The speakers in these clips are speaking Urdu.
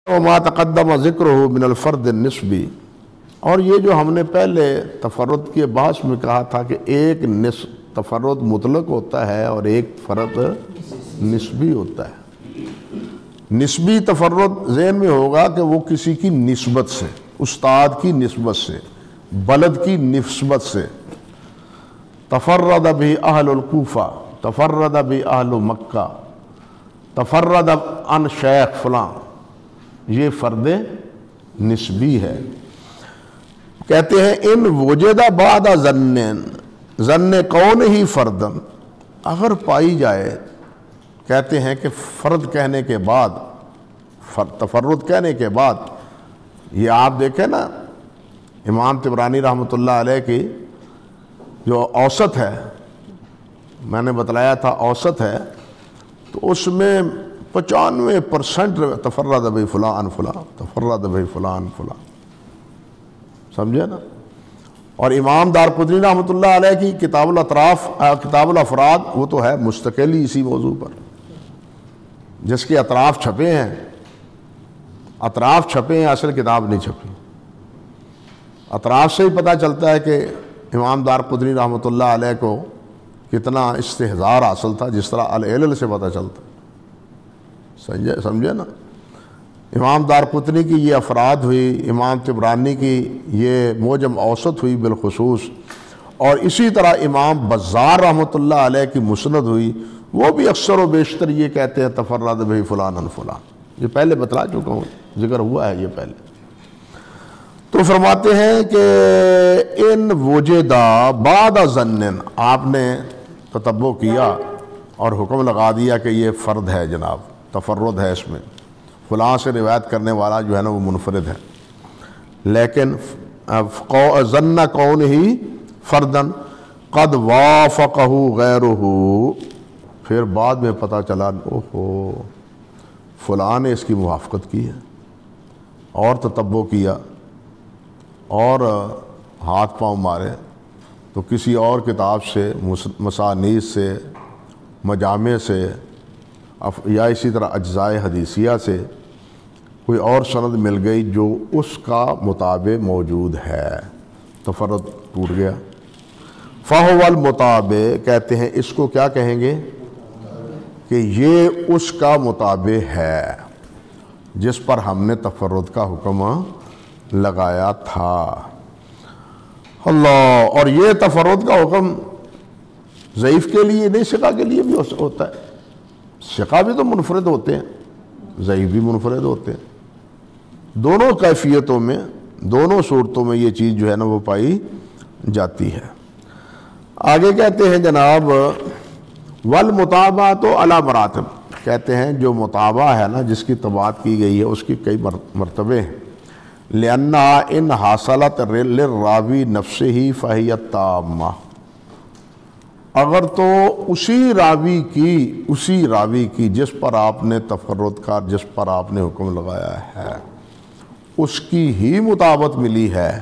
وما تقدم ذکرہ من الفرد النسبی، اور یہ جو ہم نے پہلے تفرد کے بحث میں کہا تھا کہ ایک تفرد مطلق ہوتا ہے اور ایک فرد نسبی ہوتا ہے۔ نسبی تفرد ذہن میں ہوگا کہ وہ کسی کی نسبت سے، استاد کی نسبت سے، بلد کی نسبت سے، تفرد بھی اہل الکوفہ، تفرد بھی اہل مکہ، تفرد عن شیخ فلاں، یہ فرد نسبی ہے۔ کہتے ہیں ان وجد بعد ظن کون ہی فردن، اگر پائی جائے، کہتے ہیں کہ فرد کہنے کے بعد، تفرد کہنے کے بعد، یہ آپ دیکھیں نا امام طبرانی رحمۃ اللہ علیہ کی جو اوسط ہے، میں نے بتلایا تھا اوسط ہے، تو اس میں 95% تفرد بی فلاں عن فلاں، تفرد بی فلاں عن فلاں، سمجھے نا۔ اور امام دارقطنی رحمۃ اللہ علیہ کی کتاب کتاب الافراد، وہ تو ہے مستقل ہی اسی موضوع پر، جس کے اطراف چھپے ہیں، اطراف چھپے ہیں، اصل کتاب نہیں چھپی۔ اطراف سے ہی پتہ چلتا ہے کہ امام دارقطنی رحمۃ اللہ علیہ کو کتنا استحضار حاصل تھا، جس طرح العلل سے پتہ چلتا، سمجھے نا۔ امام دارقطنی کی یہ افراد ہوئی، امام طبرانی کی یہ معجم اوسط ہوئی بالخصوص، اور اسی طرح امام بزار رحمۃ اللہ علیہ کی مسند ہوئی، وہ بھی اکثر و بیشتر یہ کہتے ہیں تفرد بہ فلان عن فلان، یہ پہلے بتلا چکا ہوں، ذکر ہوا ہے یہ پہلے۔ تو فرماتے ہیں کہ ان وجدہ بعد ظن، آپ نے تتبع کیا اور حکم لگا دیا کہ یہ فرد ہے جناب، تفرد ہے، اس میں فلاں سے روایت کرنے والا جو ہے نا وہ منفرد ہے، لیکن ظن کون ہی فردن قد وافقہ غیرہ، پھر بعد میں پتہ چلا اوہو فلاں نے اس کی موافقت کی ہے، اور تتبع کیا اور ہاتھ پاؤں مارے، تو کسی اور کتاب سے، مسانید سے، مجامع سے، یا اسی طرح اجزائے حدیثیہ سے کوئی اور سند مل گئی جو اس کا مطابق موجود ہے، تفرد ٹوٹ گیا۔ فَهُوَ الْمُطَابِق، کہتے ہیں اس کو کیا کہیں گے کہ یہ اس کا مطابق ہے جس پر ہم نے تفرد کا حکم لگایا تھا۔ اللہ، اور یہ تفرد کا حکم ضعیف کے لیے نہیں، ثقہ کے لیے بھی ہوتا ہے۔ ثقہ بھی تو منفرد ہوتے ہیں، ضعیف بھی منفرد ہوتے ہیں، دونوں کیفیتوں میں، دونوں صورتوں میں یہ چیز جو ہے نا وہ پائی جاتی ہے۔ آگے کہتے ہیں جناب والمتابعۃ علی مراتب، کہتے ہیں جو متابعہ ہے نا، جس کی تبعات کی گئی ہے، اس کی کئی مرتبے ہیں۔ لأنها ان حاصلت للراوی نفسہ فہی التامہ، اگر تو اسی راوی کی جس پر آپ نے تفرد کا، جس پر آپ نے حکم لگایا ہے، اس کی ہی مطابقت ملی ہے،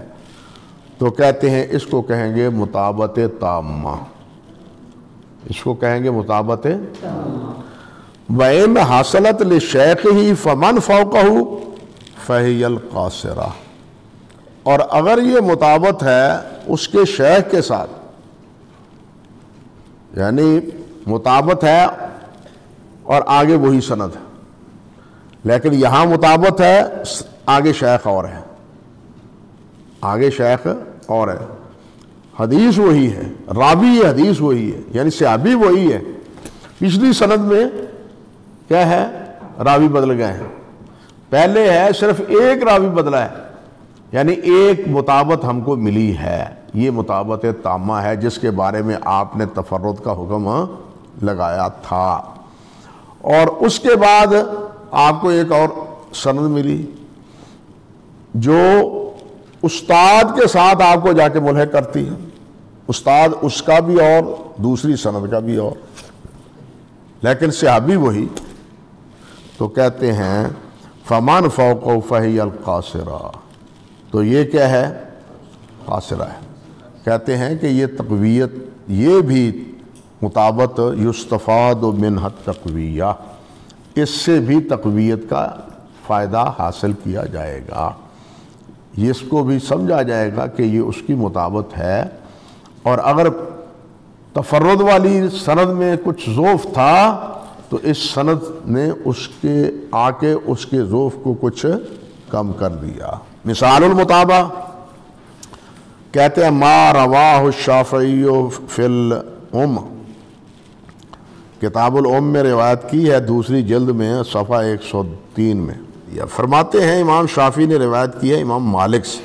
تو کہتے ہیں اس کو کہیں گے مطابقت تامہ، اس کو کہیں گے مطابقت وَإِنْ حَاصَلَتْ لِشَيْخِهِ فَمَنْ فَوْقَهُ فَهِيَ الْقَاصِرَةُ، اور اگر یہ مطابقت ہے اس کے شیخ کے ساتھ، یعنی مطابقت ہے اور آگے وہی سند ہے، لیکن یہاں مطابقت ہے، آگے شیخ اور ہے، آگے شیخ اور ہے، حدیث وہی ہے، راوی حدیث وہی ہے، یعنی صحابی وہی ہے، پچھلی سند میں کیا ہے، راوی بدل گئے ہیں، پہلے ہے صرف ایک راوی بدلا ہے، یعنی ایک مطابقت ہم کو ملی ہے، یہ مطابقت تامہ ہے جس کے بارے میں آپ نے تفرد کا حکم لگایا تھا۔ اور اس کے بعد آپ کو ایک اور سند ملی جو استاد کے ساتھ آپ کو جا کے ملحق کرتی ہے، استاد اس کا بھی اور دوسری سند کا بھی اور، لیکن صحابی وہی، تو کہتے ہیں فَمَنْ فَوْقَهُ فَهِيَ الْقَاصِرَةُ، تو یہ کیا ہے، قاصرہ ہے۔ کہتے ہیں کہ یہ تقویت، یہ بھی مطابقت یستفاد منہ التقویہ، اس سے بھی تقویت کا فائدہ حاصل کیا جائے گا، یہ اس کو بھی سمجھا جائے گا کہ یہ اس کی مطابقت ہے۔ اور اگر تفرد والی سند میں کچھ ضعف تھا تو اس سند نے اس کے آ کے اس کے ضعف کو کچھ کم کر دیا۔ مثال المطابع کہتے ہیں ما رواہ الشافعی فی الام، کتاب الام میں روایت کی ہے، دوسری جلد میں صفحہ 103 میں۔ یا فرماتے ہیں امام شافعی نے روایت کی ہے امام مالک سے،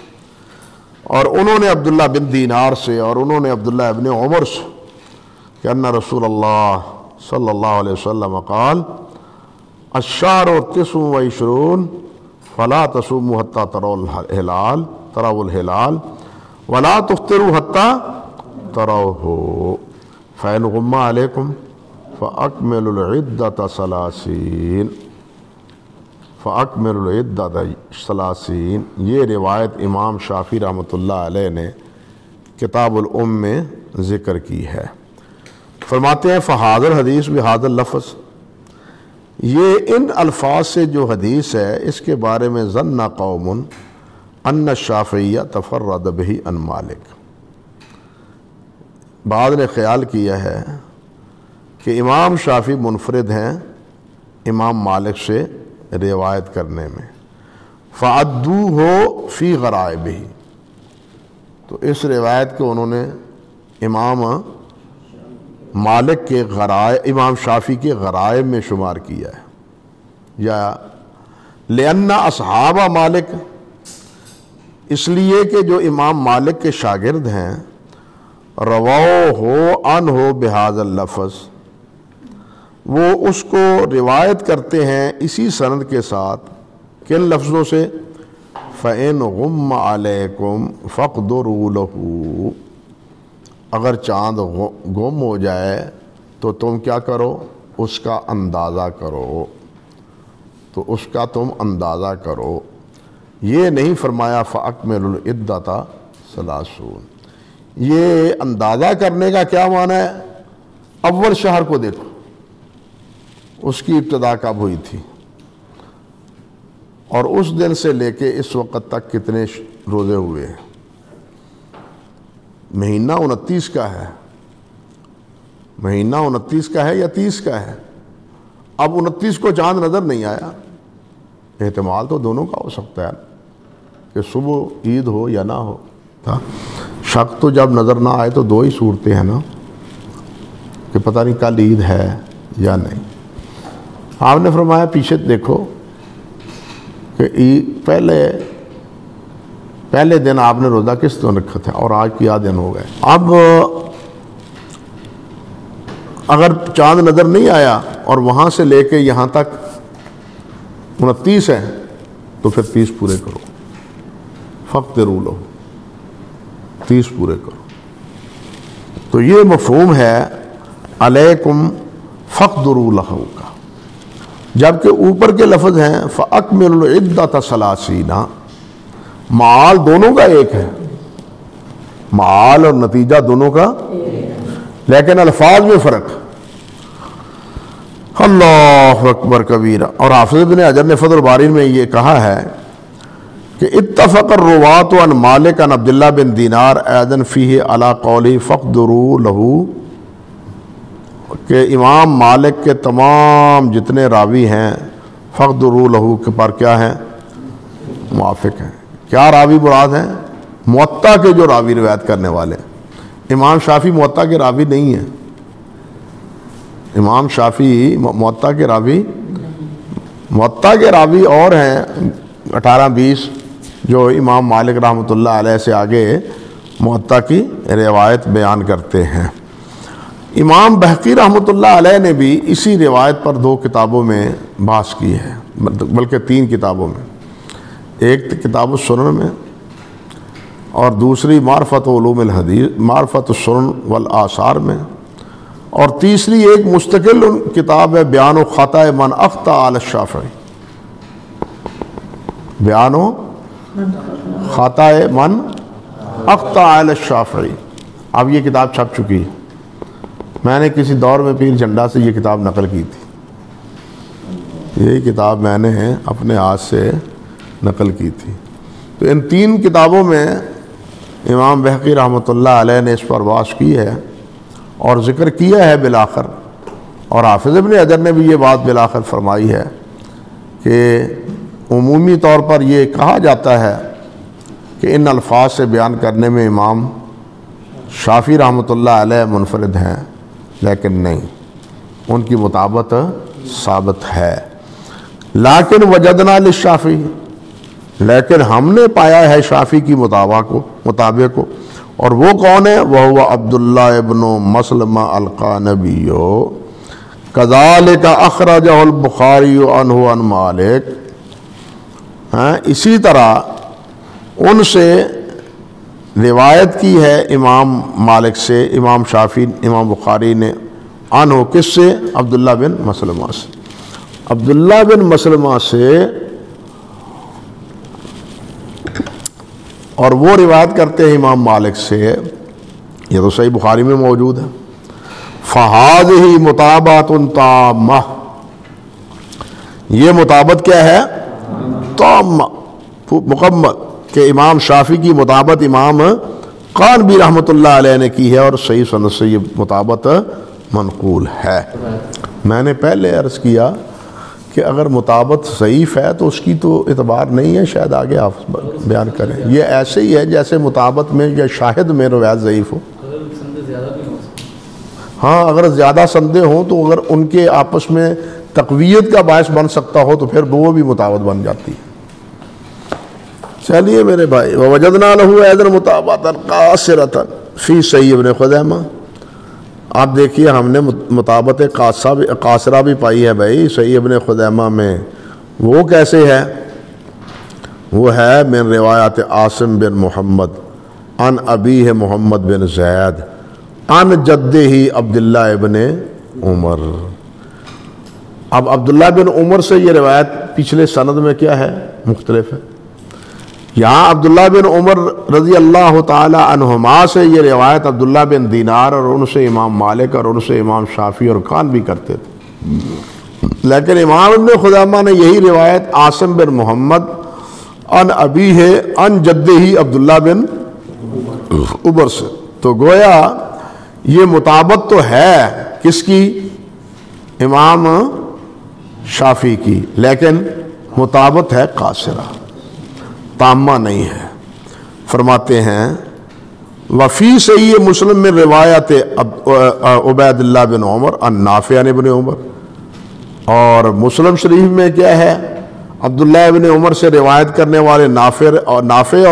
اور انہوں نے عبداللہ بن دینار سے، اور انہوں نے عبداللہ ابن عمر سے، کہ ان رسول اللہ صلی اللہ علیہ وسلم قال الشہر 29 فلا تصوموا حتى تروا الهلال ولا تفطروا حتى تروه فإن غم عليكم فأكملوا العدة 30۔ یہ روایت امام شافعی رحمۃ اللہ علیہ نے کتاب الام میں ذکر کی ہے۔ فرماتے ہیں فہذا الحدیث بہذا اللفظ، یہ ان الفاظ سے جو حدیث ہے اس کے بارے میں ظن قوم ان الشافعی تفرد بہ عن مالک، بعض نے خیال کیا ہے کہ امام شافعی منفرد ہیں امام مالک سے روایت کرنے میں، فعدوہ فی غرائبہ، تو اس روایت کو انہوں نے امام مالک کے غرائب، امام شافعی کے غرائب میں شمار کیا ہے۔ یا لأن اصحاب مالک، اس لیے کہ جو امام مالک کے شاگرد ہیں، رواہ عنہ بہذا اللفظ، وہ اس کو روایت کرتے ہیں اسی سند کے ساتھ، کن لفظوں سے؟ فَإِنْ غُمَّ عَلَيْكُمْ فَاقْدُرُوا لَهُ، اگر چاند گم ہو جائے تو تم کیا کرو؟ اس کا اندازہ کرو، تو اس کا تم اندازہ کرو۔ یہ نہیں فرمایا فَأَكْمِلُوا الْعِدَّةَ 30۔ یہ اندازہ کرنے کا کیا معنی ہے؟ اول شہر کو دیکھو، اس کی ابتدا کب ہوئی تھی، اور اس دن سے لے کے اس وقت تک کتنے روزے ہوئے ہیں۔ مہینہ 29 کا ہے، مہینہ 29 کا ہے یا 30 کا ہے؟ اب 29 کو چاند نظر نہیں آیا، احتمال تو دونوں کا ہو سکتا ہے کہ صبح عید ہو یا نہ ہو۔ شک تو جب نظر نہ آئے تو دو ہی صورتیں ہیں نا، کہ پتہ نہیں کل عید ہے یا نہیں۔ آپ نے فرمایا پیچھے دیکھو کہ پہلے دن آپ نے روزہ کس دن رکھا تھا اور آج کیا دن ہو گئے۔ اب اگر چاند نظر نہیں آیا اور وہاں سے لے کے یہاں تک 29 ہے تو پھر 30 پورے کرو، فَاقْدِرُوا لَهُ، 30 پورے کرو۔ تو یہ مفہوم ہے علیکم فَاقْدُرُوا لَهُ کا، جبکہ اوپر کے لفظ ہیں فَأَكْمِلُوا الْعِدَّةَ 30۔ معال دونوں کا ایک ہے، معال اور نتیجہ دونوں کا، لیکن الفاظ میں فرق۔ اللہ اکبر کبیرہ۔ اور حافظ ابن حجر نے فتح الباری میں یہ کہا ہے کہ اتفق الرواة عن مالک عن عبداللہ بن دینار ایضا فیہ علی قولی فاقدروا لہ، کہ امام مالک کے تمام جتنے راوی ہیں فاقدروا لہ کے پر کیا ہیں؟ موافق ہیں۔ کیا راوی مراد ہیں؟ موطا کے جو راوی روایت کرنے والے۔ امام شافعی موطا کے راوی نہیں ہیں، امام شافعی موطا کے راوی اور ہیں 18-20 جو امام مالک رحمۃ اللہ علیہ سے آگے موطا کی روایت بیان کرتے ہیں۔ امام بہقی رحمۃ اللہ علیہ نے بھی اسی روایت پر 2 کتابوں میں بحث کی ہے، بلکہ 3 کتابوں میں، ایک کتاب السنن میں اور دوسری معرفت علوم الحدیث، معرفت السنن والآثار میں، اور تیسری ایک مستقل کتاب ہے بیان و خطأ من اخطأ علی الشافعی، بیان و خطأ من اخطأ علی الشافعی۔ اب یہ کتاب چھپ چکی ہے، میں نے کسی دور میں پیر جھنڈا سے یہ کتاب نقل کی تھی، یہی کتاب میں نے اپنے ہاتھ سے نقل کی تھی۔ تو ان 3 کتابوں میں امام بہقی رحمۃ اللہ علیہ نے اس پر بحث کی ہے اور ذکر کیا ہے بالآخر، اور حافظ ابن حجر نے بھی یہ بات بالآخر فرمائی ہے کہ عمومی طور پر یہ کہا جاتا ہے کہ ان الفاظ سے بیان کرنے میں امام شافعی رحمۃ اللہ علیہ منفرد ہیں، لیکن نہیں، ان کی مطابقت ثابت ہے۔ لیکن وجدنا للشافعی، لیکن ہم نے پایا ہے شافعی کی مطابق کو، اور وہ کون ہے؟ وہو عبداللہ ابن مسلمہ القانبی، کذالک اخرجہ البخاری عنہ عن مالک۔ اسی طرح ان سے روایت کی ہے امام مالک سے، امام شافعی، امام بخاری نے، عنہ کس سے؟ عبداللہ بن مسلمہ سے، عبداللہ بن مسلمہ سے، اور وہ روایت کرتے ہیں امام مالک سے، یہ تو صحیح بخاری میں موجود ہے۔ فَهَذِهِ مُطَابَعَةٌ تَامَّةٌ، یہ مطابقت کیا ہے؟ تامہ، مکمل، کہ امام شافعی کی مطابقت امام قانبی رحمۃ اللہ علیہ نے کی ہے، اور صحیح سند سے یہ مطابقت منقول ہے۔ میں نے پہلے عرض کیا کہ اگر مطابقت ضعیف ہے تو اس کی تو اعتبار نہیں ہے، شاید آگے آپ بیان کریں۔ یہ ایسے ہی ہے جیسے مطابقت میں یا شاہد میں روایت ضعیف ہو۔ ہاں، اگر زیادہ سندیں ہوں تو اگر ان کے آپس میں تقویت کا باعث بن سکتا ہو تو پھر وہ بھی مطابقت بن جاتی ہے۔ چلیے میرے بھائی، وَوَجَدْنَا لَهُ أَيْضًا مُطَابَقَةً قَاصِرَةً فِي صحیح ابن خزیمہ۔ آپ دیکھیے ہم نے مطابقت قاصرہ بھی پائی ہے بھائی صحیح ابن خزیمہ میں۔ وہ کیسے ہے؟ وہ ہے من روایت عاصم بن محمد عن ابیہ محمد بن زید عن جدہ عبداللہ ابن عمر۔ اب عبداللہ بن عمر سے یہ روایت پچھلے سند میں کیا ہے؟ مختلف ہے۔ یہاں عبداللہ بن عمر رضی اللہ تعالی عنہما سے یہ روایت عبداللہ بن دینار، اور ان سے امام مالک، اور ان سے امام شافعی اور قان بھی کرتے تھے، لیکن امام ابن خزیمہ نے یہی روایت عاصم بن محمد عن ابیہ عن جدہ عبداللہ بن عمر سے، تو گویا یہ مطابقت تو ہے کس کی؟ امام شافعی کی، لیکن مطابقت ہے قاصرہ، تامہ نہیں ہے۔ فرماتے ہیں وفی صحیح مسلم میں روایت عبید اللہ بن عمر عن نافع عن ابن عمر، اور مسلم شریف میں کیا ہے؟ عبداللہ ابن عمر سے روایت کرنے والے نافع، اور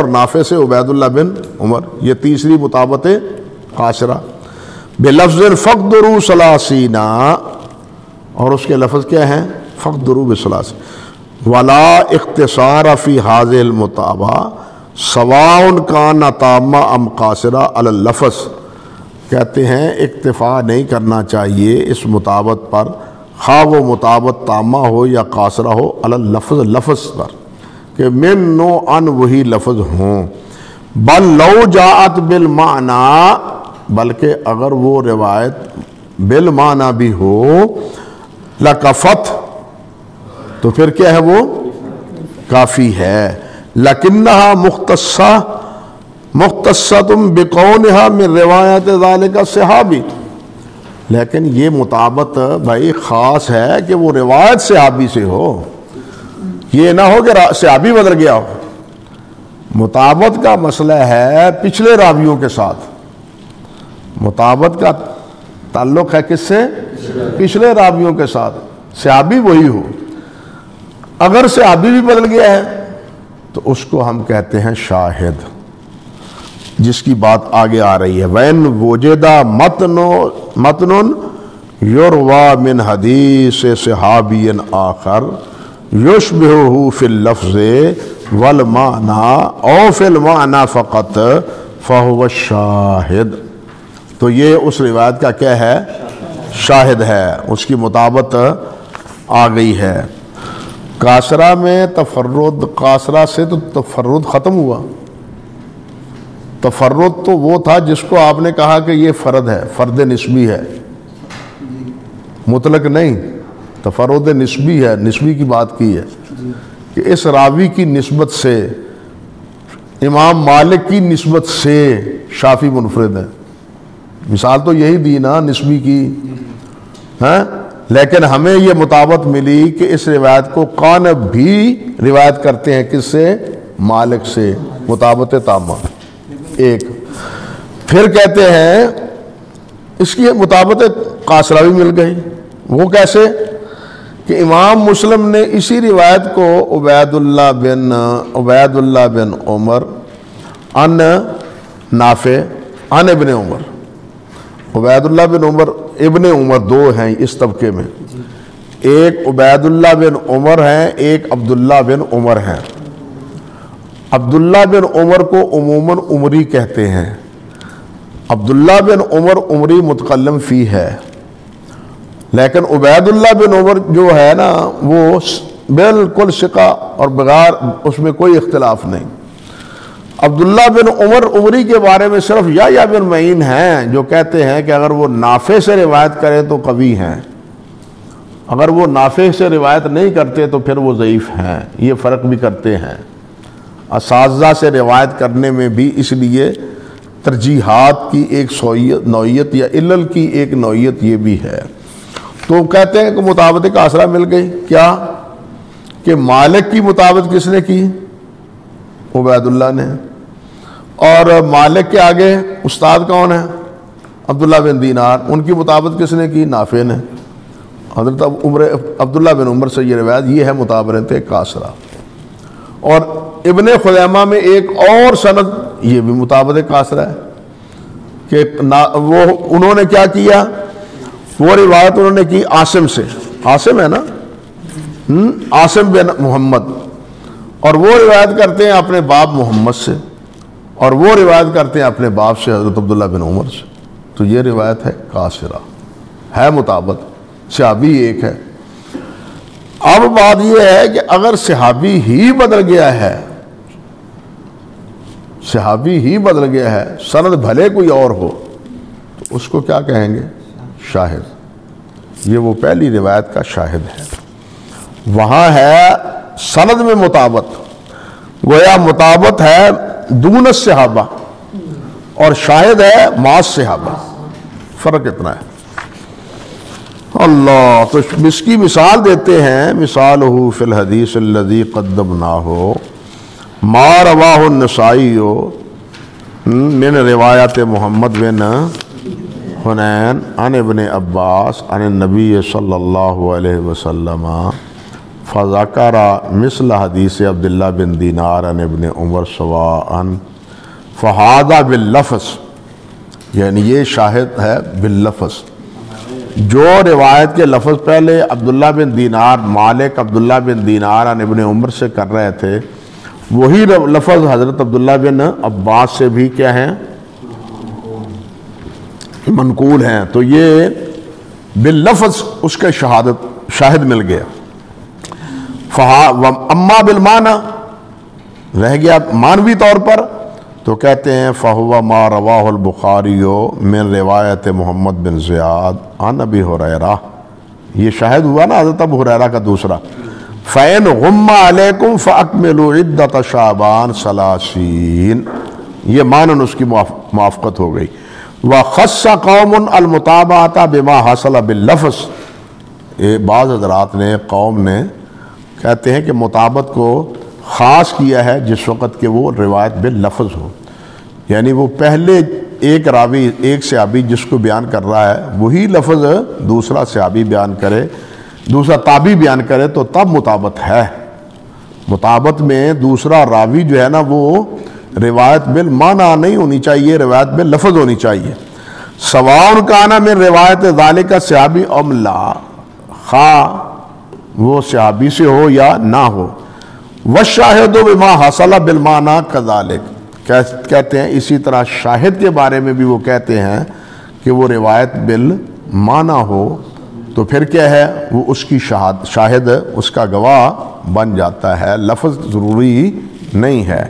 نافع سے عبید اللہ بن عمر، یہ تیسری مطابقت قاصرہ۔ بلفظ فقدروا ثلاثین، اور اس کے لفظ کیا ہیں؟ فقدروا بثلاثین، ولا اختصار فی هذه المطابعہ سواء کان تامہ ام قاصرہ علی اللفظ۔ کہتے ہیں اکتفا نہیں کرنا چاہیے اس مطابقت پر، خواہ وہ مطابقت تامہ ہو یا قاصرہ ہو، علی اللفظ، لفظ پر، کہ من نو ان وہی لفظ ہوں۔ بل لو جاءت بالمعنی، بلکہ اگر وہ روایت بالمعنی بھی ہو، لکفت، تو پھر کیا ہے؟ وہ کافی ہے۔ لکنہا مختصۃ بقونہا من روایت ذالک الصحابی، لیکن یہ مطابقت بھائی خاص ہے کہ وہ روایت صحابی سے ہو، یہ نہ ہو کہ صحابی بدل گیا ہو۔ مطابقت کا مسئلہ ہے پچھلے راویوں کے ساتھ، مطابقت کا تعلق ہے کس سے؟ پچھلے راویوں کے ساتھ، صحابی وہی ہو۔ اگر صحابی بھی بدل گیا ہے تو اس کو ہم کہتے ہیں شاہد، جس کی بات آگے آ رہی ہے۔ وَإِنْ وُجِدَ مَتْنٌ يُرْوَى مِنْ حَدِيثِ صحابی آخر يُشْبِهُهُ فِي اللَّفْظِ وَالْمَعْنَى أَوْ فِي الْمَعْنَى فَقَطْ فَهُوَ الشَّاهِدُ، تو یہ اس روایت کا کیا ہے؟ شاہد ہے، اس کی مطابقت آ گئی ہے۔ قاصرہ میں تفرد، قاصرہ سے تو تفرد ختم ہوا۔ تفرد تو وہ تھا جس کو آپ نے کہا کہ یہ فرد ہے، فرد نسبی ہے، مطلق نہیں۔ تفرد نسبی ہے، نسبی کی بات کی ہے کہ اس راوی کی نسبت سے امام مالک کی نسبت سے شافعی منفرد ہے. مثال تو یہی دی نا نسبی کی، ہاں، لیکن ہمیں یہ مطابقت ملی کہ اس روایت کو قانب بھی روایت کرتے ہیں کس سے؟ مالک سے. مطابقت تامہ ایک. پھر کہتے ہیں اس کی مطابقت قاصرہ بھی مل گئی. وہ کیسے؟ کہ امام مسلم نے اسی روایت کو عبید اللہ بن عمر ان نافع ان ابن عمر. عبید اللہ بن عمر ابن عمر دو ہیں اس طبقے میں، ایک عبید اللہ بن عمر ہیں، ایک عبداللہ بن عمر ہیں. عبداللہ بن عمر کو عموماً عمری کہتے ہیں. عبداللہ بن عمر عمری متکلم فی ہے، لیکن عبید اللہ بن عمر جو ہے نا وہ بالکل ثقہ اور بغیر اس میں کوئی اختلاف نہیں. عبداللہ بن عمر عمری کے بارے میں صرف یا بن معین ہیں جو کہتے ہیں کہ اگر وہ نافع سے روایت کریں تو قوی ہیں، اگر وہ نافع سے روایت نہیں کرتے تو پھر وہ ضعیف ہیں. یہ فرق بھی کرتے ہیں. اساتذہ سے روایت کرنے میں بھی اس لیے ترجیحات کی ایک نوعیت یا علل کی ایک نوعیت یہ بھی ہے. تو کہتے ہیں کہ مطابقت قاصرہ مل گئی. کیا کہ مالک کی مطابقت کس نے کی؟ عبید اللہ نے. اور مالک کے آگے استاد کون ہے؟ عبداللہ بن دینار. ان کی مطابقت کس نے کی؟ نافع نے. حضرت عبداللہ بن عمر سے یہ روایت، یہ ہے مطابقت قاصرہ. اور ابن خزیمہ میں ایک اور سند، یہ بھی مطابقت قاصرہ ہے کہ وہ انہوں نے کیا کیا؟ وہ روایت انہوں نے کی عاصم سے. عاصم ہے نا، عاصم بن محمد، اور وہ روایت کرتے ہیں اپنے باپ محمد سے، اور وہ روایت کرتے ہیں اپنے باپ سے حضرت عبداللہ بن عمر سے. تو یہ روایت ہے قاصرہ، ہے مطابقت، صحابی ایک ہے. اب بات یہ ہے کہ اگر صحابی ہی بدل گیا ہے، صحابی ہی بدل گیا ہے، سند بھلے کوئی اور ہو، تو اس کو کیا کہیں گے؟ شاہد. یہ وہ پہلی روایت کا شاہد ہے. وہاں ہے سند میں مطابقت، گویا مطابقت ہے دون الصحابہ اور شاہد ہے مع الصحابہ. فرق اتنا ہے. اللہ. تو اس کی مثال دیتے ہیں، مثالہ فی الحدیث الذی قدمناہ ما رواہ النسائی من روایت محمد بن حنین عن ابن عباس عن النبی صلی اللہ علیہ وسلم فذکر مثل حدیث عبداللہ بن دینار عن ابن عمر سواء فہذا باللفظ. یعنی یہ شاہد ہے باللفظ. جو روایت کے لفظ پہلے عبداللہ بن دینار، مالک عبداللہ بن دینار عن ابن عمر سے کر رہے تھے، وہی لفظ حضرت عبداللہ بن عباس سے بھی کیا ہیں؟ منقول ہیں. تو یہ باللفظ اس کے شاہد مل گیا. اما بالمعنی رہ گیا معنوی طور پر، تو کہتے ہیں فہو ما رواہ البخاری من روایت محمد بن زیاد عن ابی ہریرہ. یہ شاہد ہوا نا حضرت ابو ہریرہ کا دوسرا. فَإِنْ غُمَّ عَلَيْكُمْ فَأَكْمِلُوا عِدَّةَ شَعْبَانَ 30. یہ معنن اس کی موافقت ہو گئی. وَخَصَّ قَوْمٌ الْمُتَابَعَةَ بِمَا حَصَلَ بِاللَّفْظِ. بعض حضرات نے، قوم نے، کہتے ہیں کہ مطابقت کو خاص کیا ہے جس وقت کہ وہ روایت باللفظ ہو. یعنی وہ پہلے ایک راوی، ایک صحابی جس کو بیان کر رہا ہے، وہی لفظ دوسرا صحابی بیان کرے، دوسرا تابعی بیان کرے، تو تب مطابقت ہے. مطابقت میں دوسرا راوی جو ہے نا وہ روایت بالمعنی نہیں ہونی چاہیے، روایت باللفظ ہونی چاہیے. سواء کان من روایت ذالک صحابی ام لا، خواہ وہ صحابی سے ہو یا نہ ہو. والشاہد بما حصل بالمعنی کذالک. کہتے ہیں اسی طرح شاہد کے بارے میں بھی وہ کہتے ہیں کہ وہ روایت بالمعنی ہو، تو پھر کیا ہے؟ وہ اس کی شاہد، اس کا گواہ بن جاتا ہے، لفظ ضروری نہیں ہے.